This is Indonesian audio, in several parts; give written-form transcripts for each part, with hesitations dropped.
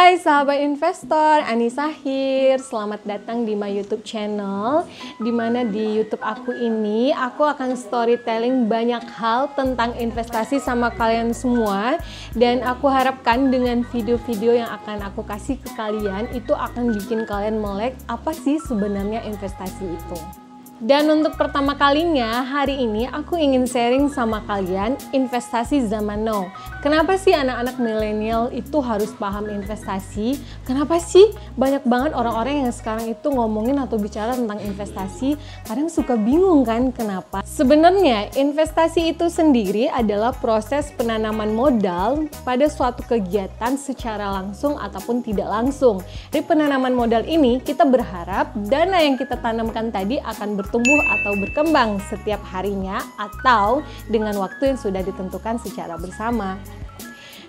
Hai sahabat investor, Anissa here. Selamat datang di my YouTube channel. Dimana di YouTube aku ini, aku akan storytelling banyak hal tentang investasi sama kalian semua. Dan aku harapkan dengan video-video yang akan aku kasih ke kalian, itu akan bikin kalian melek apa sih sebenarnya investasi itu. Dan untuk pertama kalinya, hari ini aku ingin sharing sama kalian investasi zaman now. Kenapa sih anak-anak milenial itu harus paham investasi? Kenapa sih banyak banget orang-orang yang sekarang itu ngomongin atau bicara tentang investasi? Kadang suka bingung kan kenapa? Sebenarnya investasi itu sendiri adalah proses penanaman modal pada suatu kegiatan secara langsung ataupun tidak langsung. Dari penanaman modal ini kita berharap dana yang kita tanamkan tadi akan bertumbuh atau berkembang setiap harinya atau dengan waktu yang sudah ditentukan secara bersama.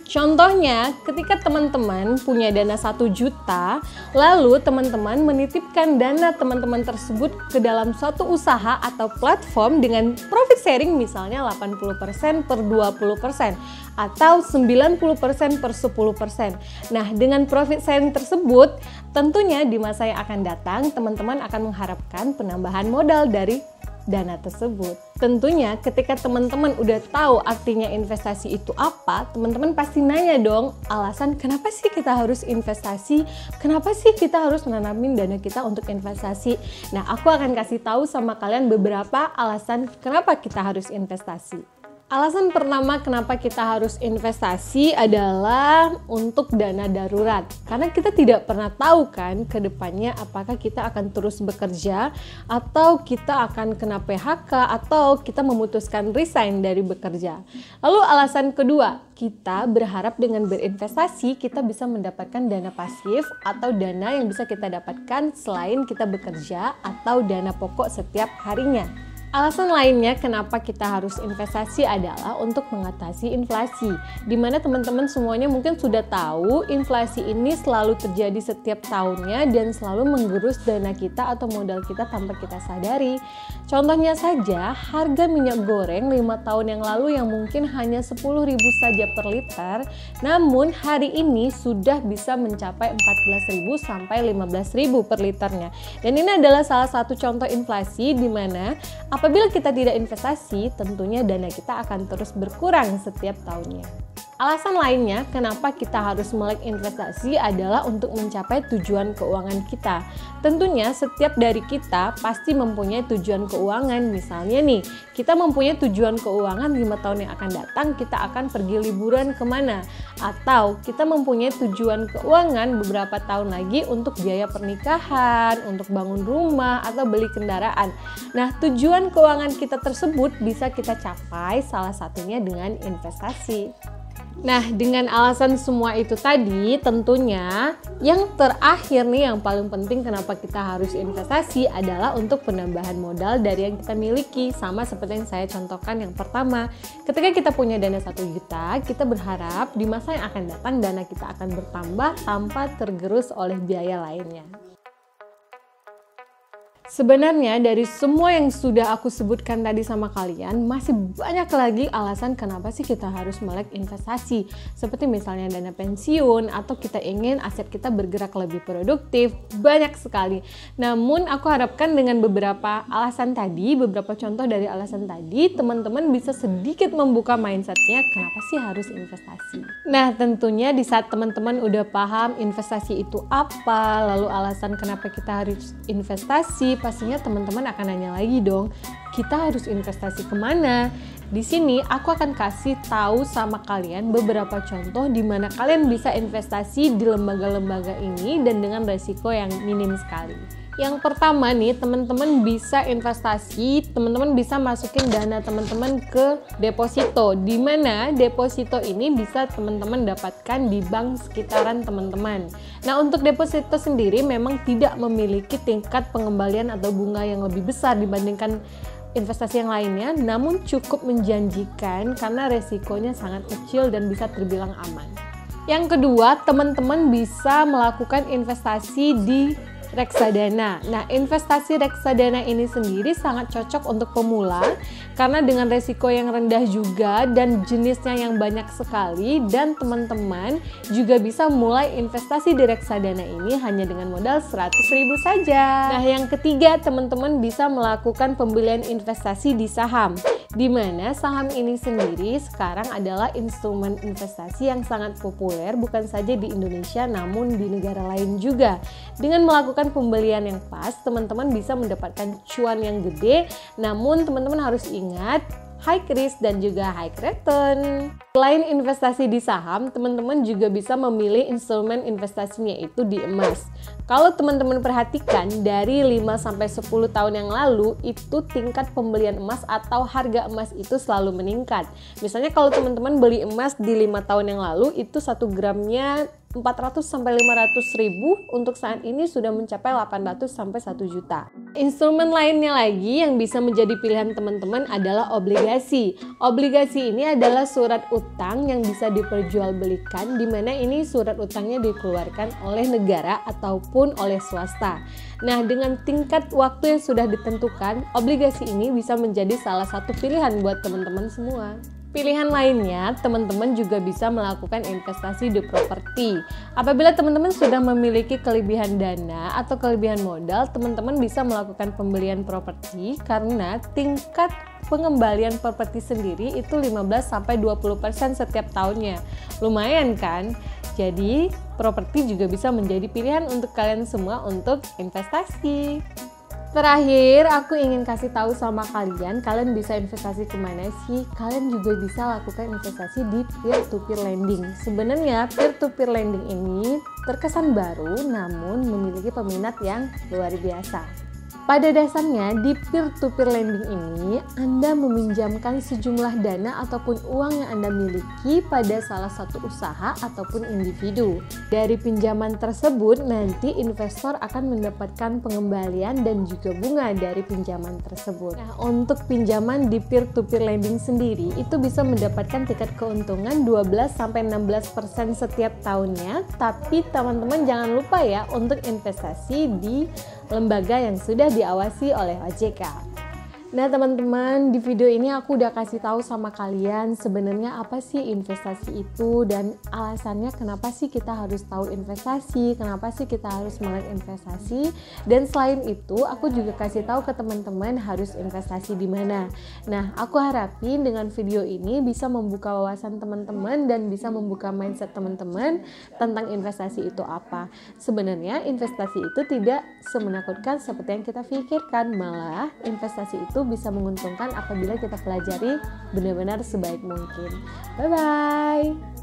Contohnya, ketika teman-teman punya dana 1 juta, lalu teman-teman menitipkan dana teman-teman tersebut ke dalam suatu usaha atau platform dengan profit sharing misalnya 80% per 20% atau 90% per 10%. Nah, dengan profit sharing tersebut, tentunya di masa yang akan datang, teman-teman akan mengharapkan penambahan modal dari dana tersebut. Tentunya ketika teman-teman udah tahu artinya investasi itu apa, teman-teman pasti nanya dong, alasan kenapa sih kita harus investasi? Kenapa sih kita harus menanamin dana kita untuk investasi? Nah, aku akan kasih tahu sama kalian beberapa alasan kenapa kita harus investasi. Alasan pertama kenapa kita harus investasi adalah untuk dana darurat. Karena kita tidak pernah tahu kan ke depannya apakah kita akan terus bekerja atau kita akan kena PHK atau kita memutuskan resign dari bekerja. Lalu alasan kedua, kita berharap dengan berinvestasi kita bisa mendapatkan dana pasif atau dana yang bisa kita dapatkan selain kita bekerja atau dana pokok setiap harinya. Alasan lainnya kenapa kita harus investasi adalah untuk mengatasi inflasi, di mana teman-teman semuanya mungkin sudah tahu inflasi ini selalu terjadi setiap tahunnya dan selalu menggerus dana kita atau modal kita tanpa kita sadari. Contohnya saja, harga minyak goreng 5 tahun yang lalu yang mungkin hanya 10.000 saja per liter, namun hari ini sudah bisa mencapai 14.000 sampai 15.000 per liternya. Dan ini adalah salah satu contoh inflasi di mana apabila kita tidak investasi, tentunya dana kita akan terus berkurang setiap tahunnya. Alasan lainnya kenapa kita harus melek investasi adalah untuk mencapai tujuan keuangan kita. Tentunya setiap dari kita pasti mempunyai tujuan keuangan. Misalnya nih, kita mempunyai tujuan keuangan 5 tahun yang akan datang, kita akan pergi liburan kemana? Atau kita mempunyai tujuan keuangan beberapa tahun lagi untuk biaya pernikahan, untuk bangun rumah, atau beli kendaraan. Nah, tujuan keuangan kita tersebut bisa kita capai salah satunya dengan investasi. Nah, dengan alasan semua itu tadi, tentunya yang terakhir nih yang paling penting kenapa kita harus investasi adalah untuk penambahan modal dari yang kita miliki. Sama seperti yang saya contohkan yang pertama, ketika kita punya dana 1 juta, kita berharap di masa yang akan datang dana kita akan bertambah tanpa tergerus oleh biaya lainnya. Sebenarnya dari semua yang sudah aku sebutkan tadi sama kalian, masih banyak lagi alasan kenapa sih kita harus melek investasi. Seperti misalnya dana pensiun atau kita ingin aset kita bergerak lebih produktif, banyak sekali. Namun aku harapkan dengan beberapa alasan tadi, beberapa contoh dari alasan tadi, teman-teman bisa sedikit membuka mindsetnya kenapa sih harus investasi. Nah, tentunya di saat teman-teman udah paham investasi itu apa, lalu alasan kenapa kita harus investasi, pastinya teman-teman akan nanya lagi dong, kita harus investasi kemana? Di sini aku akan kasih tahu sama kalian beberapa contoh di mana kalian bisa investasi di lembaga-lembaga ini dan dengan resiko yang minim sekali. Yang pertama nih, teman-teman bisa investasi, teman-teman bisa masukin dana teman-teman ke deposito, di mana deposito ini bisa teman-teman dapatkan di bank sekitaran teman-teman. Nah, untuk deposito sendiri memang tidak memiliki tingkat pengembalian atau bunga yang lebih besar dibandingkan investasi yang lainnya, namun cukup menjanjikan karena resikonya sangat kecil dan bisa terbilang aman. Yang kedua, teman-teman bisa melakukan investasi di reksadana. Nah, investasi reksadana ini sendiri sangat cocok untuk pemula karena dengan resiko yang rendah juga dan jenisnya yang banyak sekali, dan teman-teman juga bisa mulai investasi di reksadana ini hanya dengan modal 100.000 saja. Nah, yang ketiga, teman-teman bisa melakukan pembelian investasi di saham, di mana saham ini sendiri sekarang adalah instrumen investasi yang sangat populer bukan saja di Indonesia namun di negara lain juga. Dengan melakukan pembelian yang pas, teman-teman bisa mendapatkan cuan yang gede, namun teman-teman harus ingat high risk dan juga high return. Selain investasi di saham, teman-teman juga bisa memilih instrumen investasinya itu di emas. Kalau teman-teman perhatikan dari 5-10 tahun yang lalu, itu tingkat pembelian emas atau harga emas itu selalu meningkat. Misalnya kalau teman-teman beli emas di 5 tahun yang lalu, itu 1 gramnya 400-500 ribu, untuk saat ini sudah mencapai 800-1 juta. Instrumen lainnya lagi yang bisa menjadi pilihan teman-teman adalah obligasi. Obligasi ini adalah surat utang yang bisa diperjualbelikan, di mana ini surat utangnya dikeluarkan oleh negara ataupun oleh swasta. Nah, dengan tingkat waktu yang sudah ditentukan, obligasi ini bisa menjadi salah satu pilihan buat teman-teman semua. Pilihan lainnya, teman-teman juga bisa melakukan investasi di properti. Apabila teman-teman sudah memiliki kelebihan dana atau kelebihan modal, teman-teman bisa melakukan pembelian properti karena tingkat pengembalian properti sendiri itu 15-20% setiap tahunnya. Lumayan kan? Jadi, properti juga bisa menjadi pilihan untuk kalian semua untuk investasi. Terakhir, aku ingin kasih tahu sama kalian bisa investasi kemana sih? Kalian juga bisa lakukan investasi di peer-to-peer lending. Sebenarnya peer-to-peer lending ini terkesan baru, namun memiliki peminat yang luar biasa. Pada dasarnya, di peer-to-peer lending ini, Anda meminjamkan sejumlah dana ataupun uang yang Anda miliki pada salah satu usaha ataupun individu. Dari pinjaman tersebut, nanti investor akan mendapatkan pengembalian dan juga bunga dari pinjaman tersebut. Nah, untuk pinjaman di peer-to-peer lending sendiri, itu bisa mendapatkan tingkat keuntungan 12-16% setiap tahunnya, tapi teman-teman jangan lupa ya untuk investasi di lembaga yang sudah diawasi oleh OJK. Nah teman-teman, di video ini aku udah kasih tahu sama kalian sebenarnya apa sih investasi itu dan alasannya kenapa sih kita harus tahu investasi, kenapa sih kita harus melek investasi, dan selain itu aku juga kasih tahu ke teman-teman harus investasi di mana. Nah, aku harapin dengan video ini bisa membuka wawasan teman-teman dan bisa membuka mindset teman-teman tentang investasi itu apa. Sebenarnya investasi itu tidak semenakutkan seperti yang kita pikirkan, malah investasi itu bisa menguntungkan apabila kita pelajari benar-benar sebaik mungkin. Bye-bye!